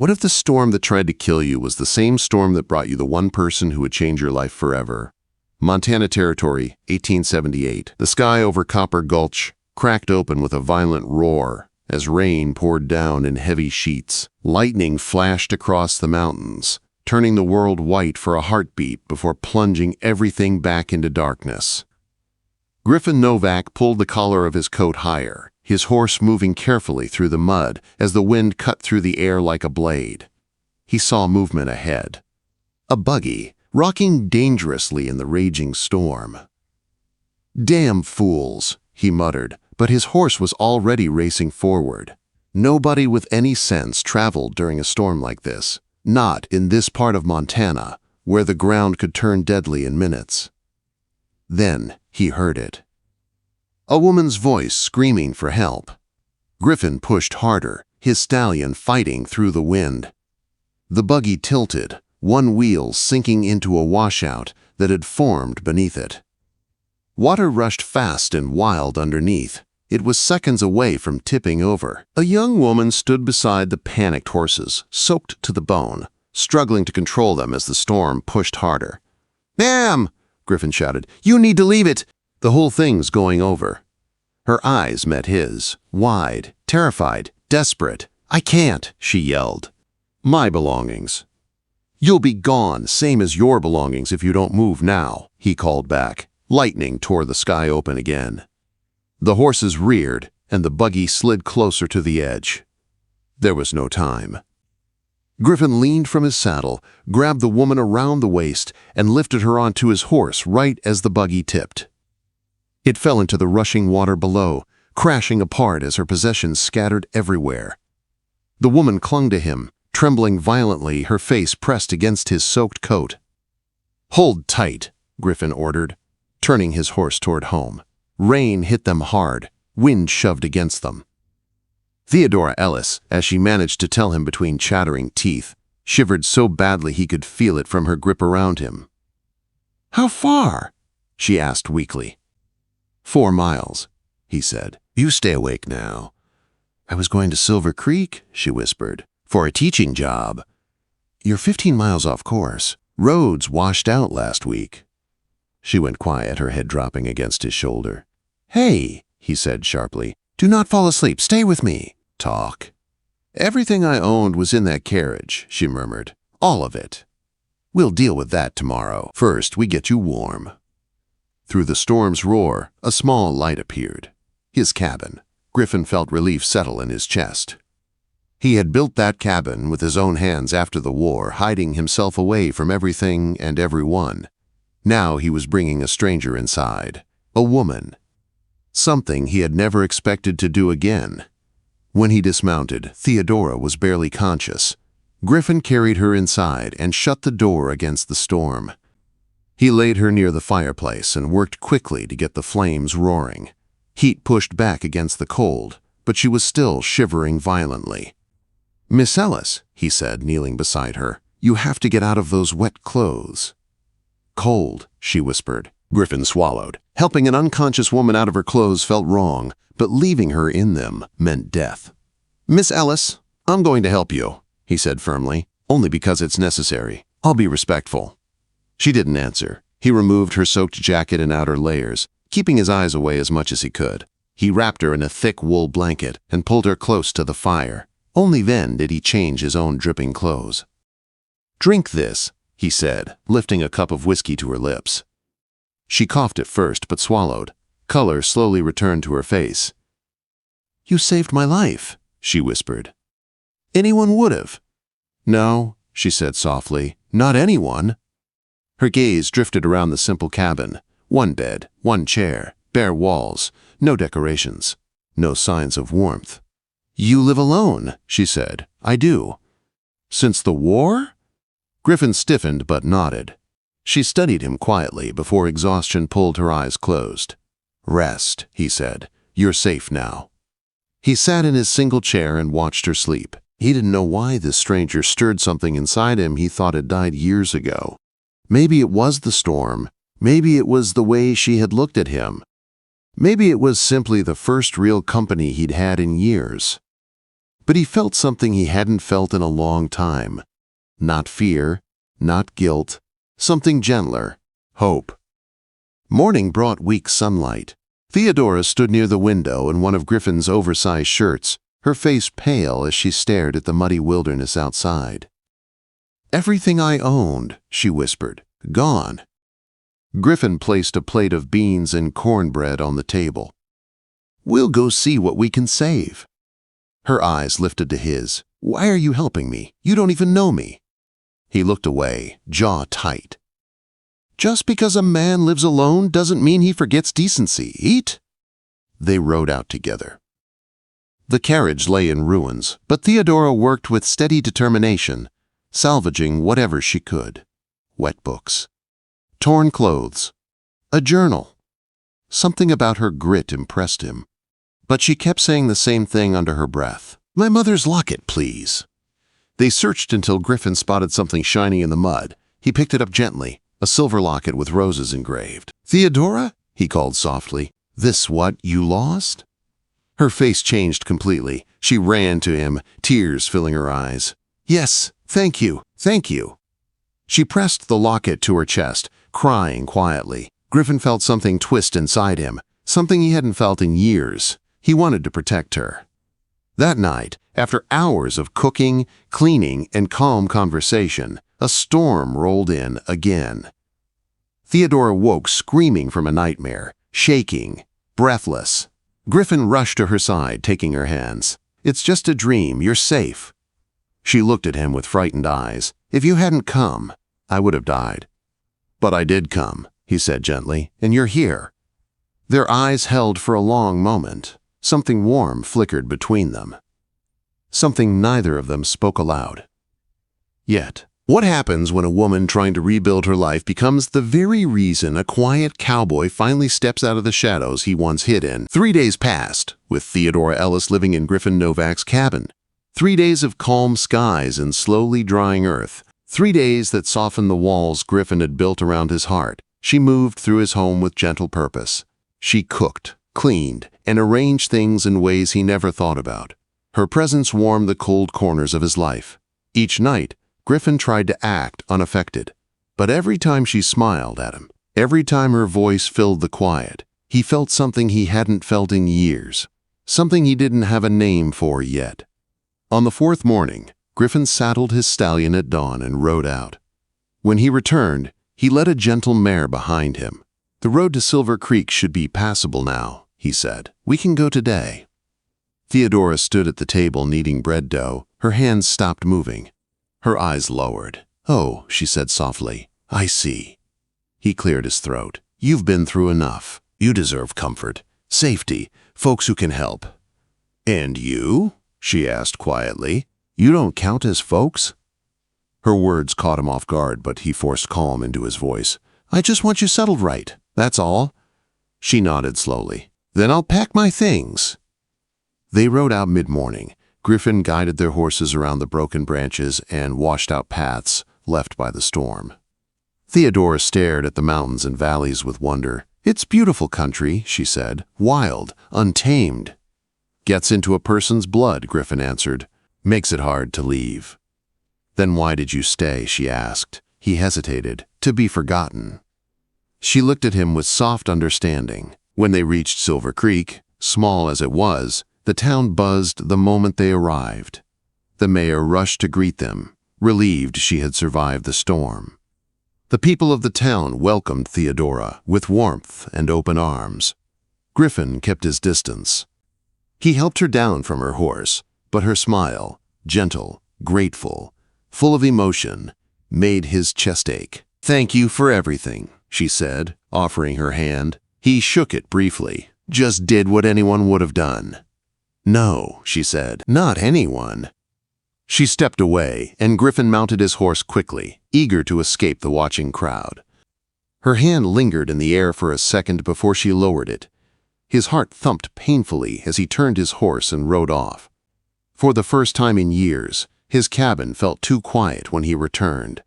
What if the storm that tried to kill you was the same storm that brought you the one person who would change your life forever? Montana Territory, 1878. The sky over Copper Gulch cracked open with a violent roar as rain poured down in heavy sheets. Lightning flashed across the mountains, turning the world white for a heartbeat before plunging everything back into darkness. Griffin Novak pulled the collar of his coat higher, his horse moving carefully through the mud as the wind cut through the air like a blade. He saw movement ahead. A buggy, rocking dangerously in the raging storm. "Damn fools," he muttered, but his horse was already racing forward. Nobody with any sense traveled during a storm like this, not in this part of Montana, where the ground could turn deadly in minutes. Then he heard it. A woman's voice screaming for help. Griffin pushed harder, his stallion fighting through the wind. The buggy tilted, one wheel sinking into a washout that had formed beneath it. Water rushed fast and wild underneath. It was seconds away from tipping over. A young woman stood beside the panicked horses, soaked to the bone, struggling to control them as the storm pushed harder. "Ma'am!" Griffin shouted. "You need to leave it! The whole thing's going over." Her eyes met his, wide, terrified, desperate. "I can't," she yelled. "My belongings." "You'll be gone, same as your belongings if you don't move now," he called back. Lightning tore the sky open again. The horses reared, and the buggy slid closer to the edge. There was no time. Griffin leaned from his saddle, grabbed the woman around the waist, and lifted her onto his horse right as the buggy tipped. It fell into the rushing water below, crashing apart as her possessions scattered everywhere. The woman clung to him, trembling violently, her face pressed against his soaked coat. "Hold tight," Griffin ordered, turning his horse toward home. Rain hit them hard, wind shoved against them. Theodora Ellis, as she managed to tell him between chattering teeth, shivered so badly he could feel it from her grip around him. "How far?" she asked weakly. 4 miles, he said. "You stay awake now." "I was going to Silver Creek," she whispered, "for a teaching job." "You're 15 miles off course. Roads washed out last week." She went quiet, her head dropping against his shoulder. "Hey," he said sharply, "do not fall asleep. Stay with me." "Talk." "Everything I owned was in that carriage," she murmured. "All of it. We'll deal with that tomorrow. First, we get you warm." Through the storm's roar, a small light appeared. His cabin. Griffin felt relief settle in his chest. He had built that cabin with his own hands after the war, hiding himself away from everything and everyone. Now he was bringing a stranger inside, a woman. Something he had never expected to do again. When he dismounted, Theodora was barely conscious. Griffin carried her inside and shut the door against the storm. He laid her near the fireplace and worked quickly to get the flames roaring. Heat pushed back against the cold, but she was still shivering violently. "Miss Ellis," he said, kneeling beside her, "you have to get out of those wet clothes." "Cold," she whispered. Griffin swallowed. Helping an unconscious woman out of her clothes felt wrong, but leaving her in them meant death. "Miss Ellis, I'm going to help you," he said firmly, "only because it's necessary. I'll be respectful." She didn't answer. He removed her soaked jacket and outer layers, keeping his eyes away as much as he could. He wrapped her in a thick wool blanket and pulled her close to the fire. Only then did he change his own dripping clothes. "Drink this," he said, lifting a cup of whiskey to her lips. She coughed at first, but swallowed. Color slowly returned to her face. "You saved my life," she whispered. "Anyone would have." "No," she said softly, "not anyone." Her gaze drifted around the simple cabin. One bed, one chair, bare walls, no decorations, no signs of warmth. "You live alone," she said. "I do." "Since the war?" Griffin stiffened but nodded. She studied him quietly before exhaustion pulled her eyes closed. "Rest," he said. "You're safe now." He sat in his single chair and watched her sleep. He didn't know why this stranger stirred something inside him he thought had died years ago. Maybe it was the storm. Maybe it was the way she had looked at him. Maybe it was simply the first real company he'd had in years. But he felt something he hadn't felt in a long time. Not fear, not guilt, something gentler, hope. Morning brought weak sunlight. Theodora stood near the window in one of Griffin's oversized shirts, her face pale as she stared at the muddy wilderness outside. "Everything I owned," she whispered, "gone." Griffin placed a plate of beans and cornbread on the table. "We'll go see what we can save." Her eyes lifted to his. "Why are you helping me? You don't even know me." He looked away, jaw tight. "Just because a man lives alone doesn't mean he forgets decency. Eat." They rode out together. The carriage lay in ruins, but Theodora worked with steady determination, salvaging whatever she could. Wet books, torn clothes, a journal. Something about her grit impressed him. But she kept saying the same thing under her breath. "My mother's locket, please." They searched until Griffin spotted something shiny in the mud. He picked it up gently, a silver locket with roses engraved. "Theodora?" he called softly. "This what you lost?" Her face changed completely. She ran to him, tears filling her eyes. "Yes, thank you, thank you." She pressed the locket to her chest, crying quietly. Griffin felt something twist inside him, something he hadn't felt in years. He wanted to protect her. That night, after hours of cooking, cleaning, and calm conversation, a storm rolled in again. Theodora woke screaming from a nightmare, shaking, breathless. Griffin rushed to her side, taking her hands. "It's just a dream, you're safe." She looked at him with frightened eyes. "If you hadn't come, I would have died." "But I did come," he said gently, "and you're here." Their eyes held for a long moment. Something warm flickered between them. Something neither of them spoke aloud. Yet, what happens when a woman trying to rebuild her life becomes the very reason a quiet cowboy finally steps out of the shadows he once hid in? 3 days passed, with Theodora Ellis living in Griffin Novak's cabin. 3 days of calm skies and slowly drying earth. 3 days that softened the walls Griffin had built around his heart. She moved through his home with gentle purpose. She cooked, cleaned, and arranged things in ways he never thought about. Her presence warmed the cold corners of his life. Each night, Griffin tried to act unaffected. But every time she smiled at him, every time her voice filled the quiet, he felt something he hadn't felt in years. Something he didn't have a name for yet. On the 4th morning, Griffin saddled his stallion at dawn and rode out. When he returned, he led a gentle mare behind him. "The road to Silver Creek should be passable now," he said. "We can go today." Theodora stood at the table kneading bread dough. Her hands stopped moving. Her eyes lowered. "Oh," she said softly, "I see." He cleared his throat. "You've been through enough. You deserve comfort, safety, folks who can help." "And you?" she asked quietly. "You don't count as folks?" Her words caught him off guard, but he forced calm into his voice. "I just want you settled right, that's all." She nodded slowly. "Then I'll pack my things." They rode out mid-morning. Griffin guided their horses around the broken branches and washed-out paths left by the storm. Theodora stared at the mountains and valleys with wonder. "It's beautiful country," she said. "Wild, untamed." "Gets into a person's blood," Griffin answered. "Makes it hard to leave." "Then why did you stay?" she asked. He hesitated. "To be forgotten." She looked at him with soft understanding. When they reached Silver Creek, small as it was, the town buzzed the moment they arrived. The mayor rushed to greet them, relieved she had survived the storm. The people of the town welcomed Theodora with warmth and open arms. Griffin kept his distance. He helped her down from her horse, but her smile, gentle, grateful, full of emotion, made his chest ache. "Thank you for everything," she said, offering her hand. He shook it briefly. "Just did what anyone would have done." "No," she said, "not anyone." She stepped away, and Griffin mounted his horse quickly, eager to escape the watching crowd. Her hand lingered in the air for a second before she lowered it. His heart thumped painfully as he turned his horse and rode off. For the first time in years, his cabin felt too quiet when he returned.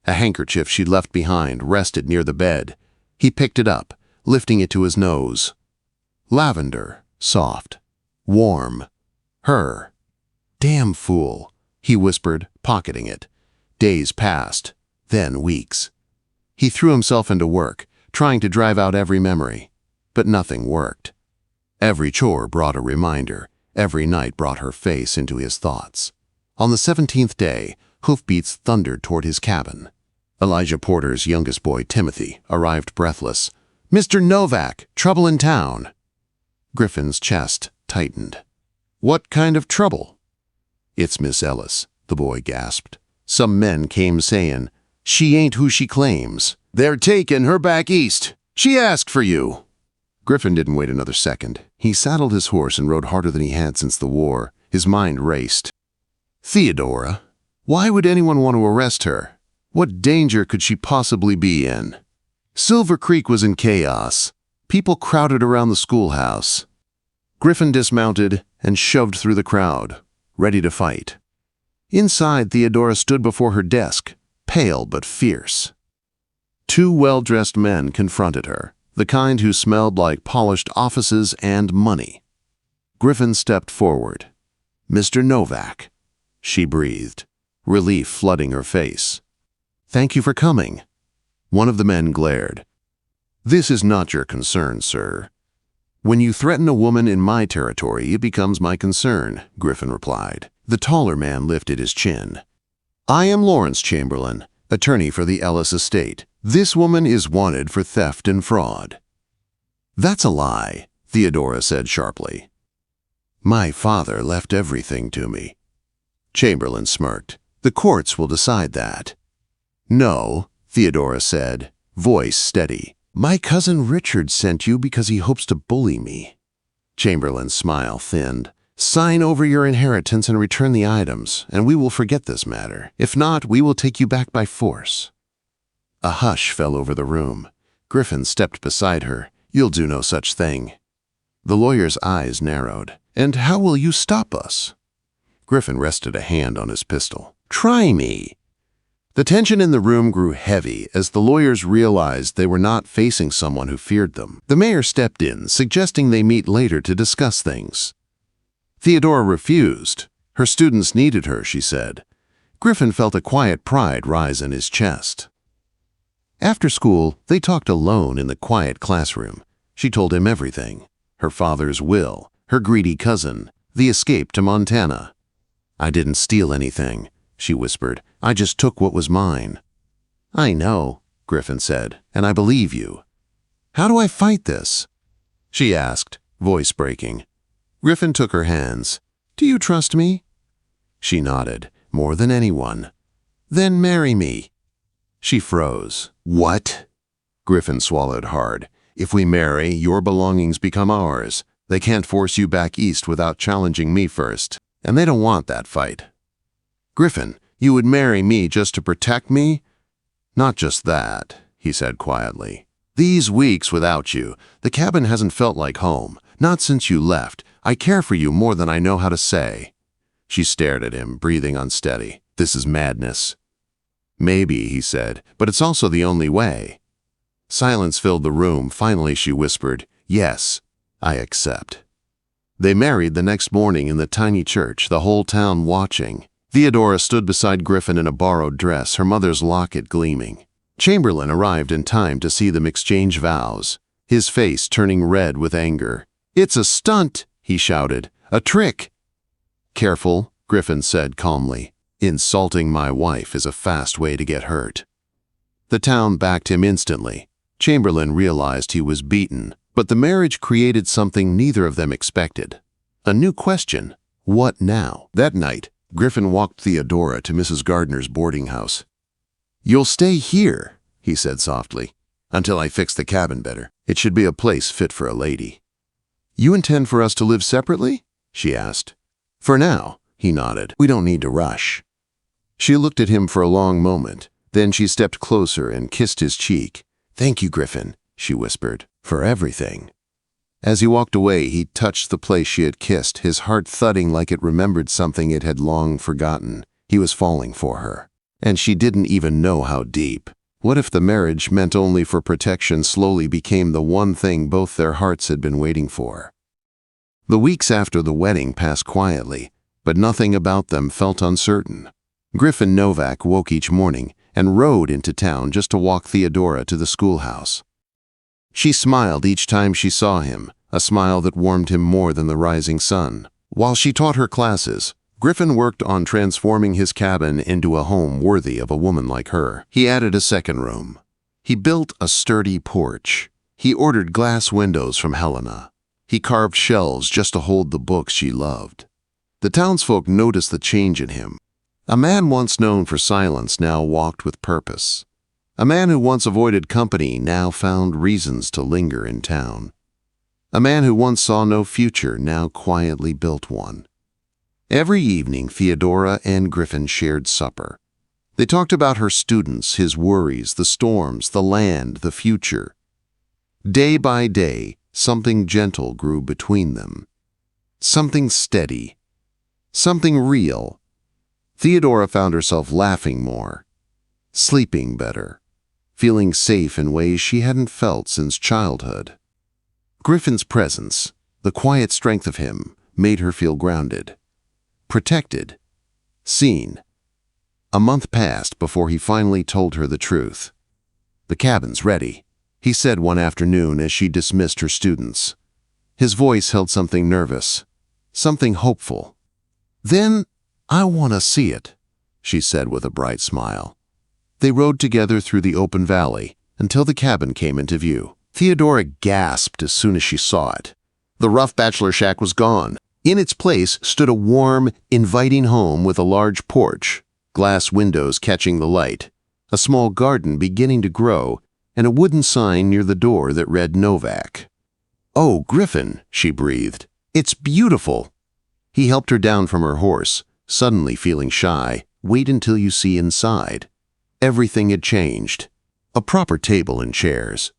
A handkerchief she'd left behind rested near the bed. He picked it up, lifting it to his nose. Lavender, soft, warm. Her. Damn fool, he whispered, pocketing it. Days passed, then weeks. He threw himself into work, trying to drive out every memory, but nothing worked. Every chore brought a reminder. Every night brought her face into his thoughts. On the 17th day, hoofbeats thundered toward his cabin. Elijah Porter's youngest boy, Timothy, arrived breathless. "Mr. Novak, trouble in town." Griffin's chest tightened. "What kind of trouble?" "It's Miss Ellis," the boy gasped. "Some men came saying, 'She ain't who she claims. They're taking her back east. She asked for you.'" Griffin didn't wait another second. He saddled his horse and rode harder than he had since the war. His mind raced. Theodora? Why would anyone want to arrest her? What danger could she possibly be in? Silver Creek was in chaos. People crowded around the schoolhouse. Griffin dismounted and shoved through the crowd, ready to fight. Inside, Theodora stood before her desk, pale but fierce. Two well-dressed men confronted her, the kind who smelled like polished offices and money. Griffin stepped forward. "Mr. Novak," she breathed, relief flooding her face. "Thank you for coming." One of the men glared. "This is not your concern, sir." "When you threaten a woman in my territory, it becomes my concern," Griffin replied. The taller man lifted his chin. "I am Lawrence Chamberlain, attorney for the Ellis estate. This woman is wanted for theft and fraud." "That's a lie," Theodora said sharply. "My father left everything to me." Chamberlain smirked. "The courts will decide that." "No," Theodora said, voice steady. "My cousin Richard sent you because he hopes to bully me." Chamberlain's smile thinned. "Sign over your inheritance and return the items, and we will forget this matter. If not, we will take you back by force." A hush fell over the room. Griffin stepped beside her. "You'll do no such thing." The lawyer's eyes narrowed. "And how will you stop us?" Griffin rested a hand on his pistol. "Try me." The tension in the room grew heavy as the lawyers realized they were not facing someone who feared them. The mayor stepped in, suggesting they meet later to discuss things. Theodora refused. Her students needed her, she said. Griffin felt a quiet pride rise in his chest. After school, they talked alone in the quiet classroom. She told him everything. Her father's will, her greedy cousin, the escape to Montana. "I didn't steal anything," she whispered. "I just took what was mine." "I know," Griffin said, "and I believe you." "How do I fight this?" she asked, voice breaking. Griffin took her hands. "Do you trust me?" She nodded. "More than anyone." "Then marry me." She froze. "What?" Griffin swallowed hard. "If we marry, your belongings become ours. They can't force you back east without challenging me first. And they don't want that fight." "Griffin, you would marry me just to protect me?" "Not just that," he said quietly. "These weeks without you, the cabin hasn't felt like home. Not since you left. I care for you more than I know how to say." She stared at him, breathing unsteady. "This is madness." "Maybe," he said, "but it's also the only way." Silence filled the room. Finally, she whispered, "Yes, I accept." They married the next morning in the tiny church, the whole town watching. Theodora stood beside Griffin in a borrowed dress, her mother's locket gleaming. Chamberlain arrived in time to see them exchange vows, his face turning red with anger. "It's a stunt," he shouted. "A trick." "Careful," Griffin said calmly. "Insulting my wife is a fast way to get hurt." The town backed him instantly. Chamberlain realized he was beaten, but the marriage created something neither of them expected. A new question. What now? That night, Griffin walked Theodora to Mrs. Gardner's boarding house. "You'll stay here," he said softly, "until I fix the cabin better. It should be a place fit for a lady." "You intend for us to live separately?" she asked. "For now," he nodded. "We don't need to rush." She looked at him for a long moment. Then she stepped closer and kissed his cheek. "Thank you, Griffin," she whispered, "for everything." As he walked away, he touched the place she had kissed, his heart thudding like it remembered something it had long forgotten. He was falling for her. And she didn't even know how deep. What if the marriage meant only for protection slowly became the one thing both their hearts had been waiting for? The weeks after the wedding passed quietly, but nothing about them felt uncertain. Griffin Novak woke each morning and rode into town just to walk Theodora to the schoolhouse. She smiled each time she saw him, a smile that warmed him more than the rising sun. While she taught her classes, Griffin worked on transforming his cabin into a home worthy of a woman like her. He added a second room. He built a sturdy porch. He ordered glass windows from Helena. He carved shelves just to hold the books she loved. The townsfolk noticed the change in him. A man once known for silence now walked with purpose. A man who once avoided company now found reasons to linger in town. A man who once saw no future now quietly built one. Every evening, Theodora and Griffin shared supper. They talked about her students, his worries, the storms, the land, the future. Day by day, something gentle grew between them. Something steady. Something real. Theodora found herself laughing more, sleeping better, feeling safe in ways she hadn't felt since childhood. Griffin's presence, the quiet strength of him, made her feel grounded. Protected. Seen. A month passed before he finally told her the truth. "The cabin's ready," he said one afternoon as she dismissed her students. His voice held something nervous, something hopeful. "Then I want to see it," she said with a bright smile. They rode together through the open valley until the cabin came into view. Theodora gasped as soon as she saw it. The rough bachelor shack was gone. In its place stood a warm, inviting home with a large porch, glass windows catching the light, a small garden beginning to grow, and a wooden sign near the door that read Novak. "Oh, Griffin," she breathed. "It's beautiful." He helped her down from her horse, suddenly feeling shy. "Wait until you see inside." Everything had changed. A proper table and chairs.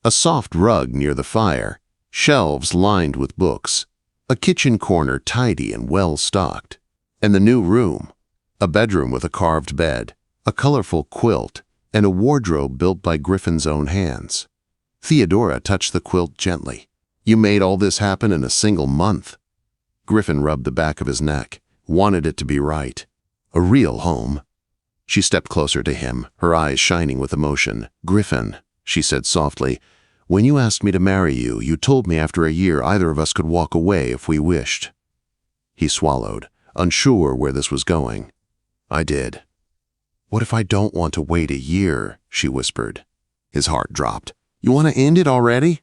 A soft rug near the fire. Shelves lined with books. A kitchen corner tidy and well-stocked. And the new room. A bedroom with a carved bed, a colorful quilt, and a wardrobe built by Griffin's own hands. Theodora touched the quilt gently. "You made all this happen in a single month." Griffin rubbed the back of his neck, wanted it to be right. A real home. She stepped closer to him, her eyes shining with emotion. "Griffin," she said softly, "when you asked me to marry you, you told me after a year either of us could walk away if we wished." He swallowed, unsure where this was going. "I did." "What if I don't want to wait a year?" she whispered. His heart dropped. "You want to end it already?"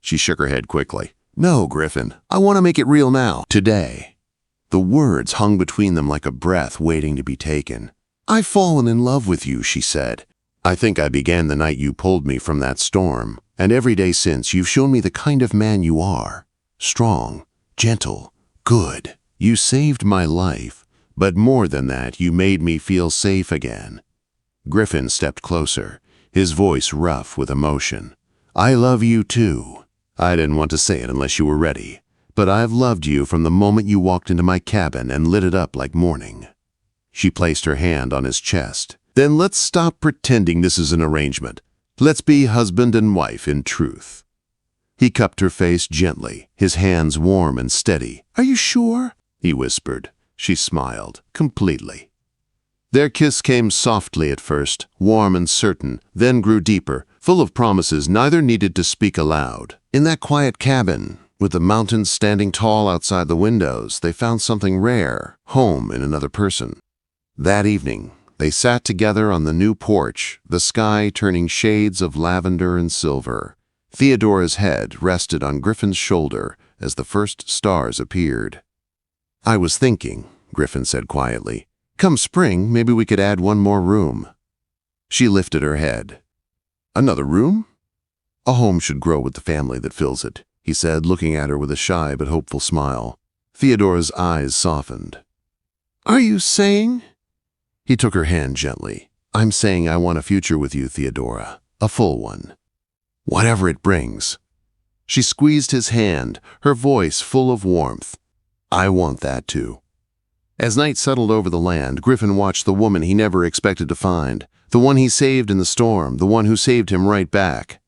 She shook her head quickly. "No, Griffin, I want to make it real now, today." The words hung between them like a breath waiting to be taken. "I've fallen in love with you," she said. "I think I began the night you pulled me from that storm, and every day since you've shown me the kind of man you are. Strong, gentle, good. You saved my life, but more than that, you made me feel safe again." Griffin stepped closer, his voice rough with emotion. "I love you too. I didn't want to say it unless you were ready, but I've loved you from the moment you walked into my cabin and lit it up like morning." She placed her hand on his chest. "Then let's stop pretending this is an arrangement. Let's be husband and wife in truth." He cupped her face gently, his hands warm and steady. "Are you sure?" he whispered. She smiled, completely. Their kiss came softly at first, warm and certain, then grew deeper, full of promises neither needed to speak aloud. In that quiet cabin, with the mountains standing tall outside the windows, they found something rare, home in another person. That evening, they sat together on the new porch, the sky turning shades of lavender and silver. Theodora's head rested on Griffin's shoulder as the first stars appeared. "I was thinking," Griffin said quietly, "come spring, maybe we could add one more room." She lifted her head. "Another room?" "A home should grow with the family that fills it," he said, looking at her with a shy but hopeful smile. Theodora's eyes softened. "Are you saying—" He took her hand gently. "I'm saying I want a future with you, Theodora. A full one. Whatever it brings." She squeezed his hand, her voice full of warmth. "I want that too." As night settled over the land, Griffin watched the woman he never expected to find, the one he saved in the storm, the one who saved him right back.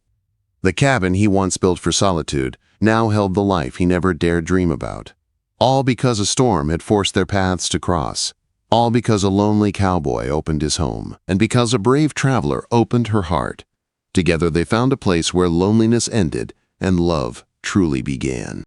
The cabin he once built for solitude now held the life he never dared dream about. All because a storm had forced their paths to cross. All because a lonely cowboy opened his home, and because a brave traveler opened her heart. Together they found a place where loneliness ended and love truly began.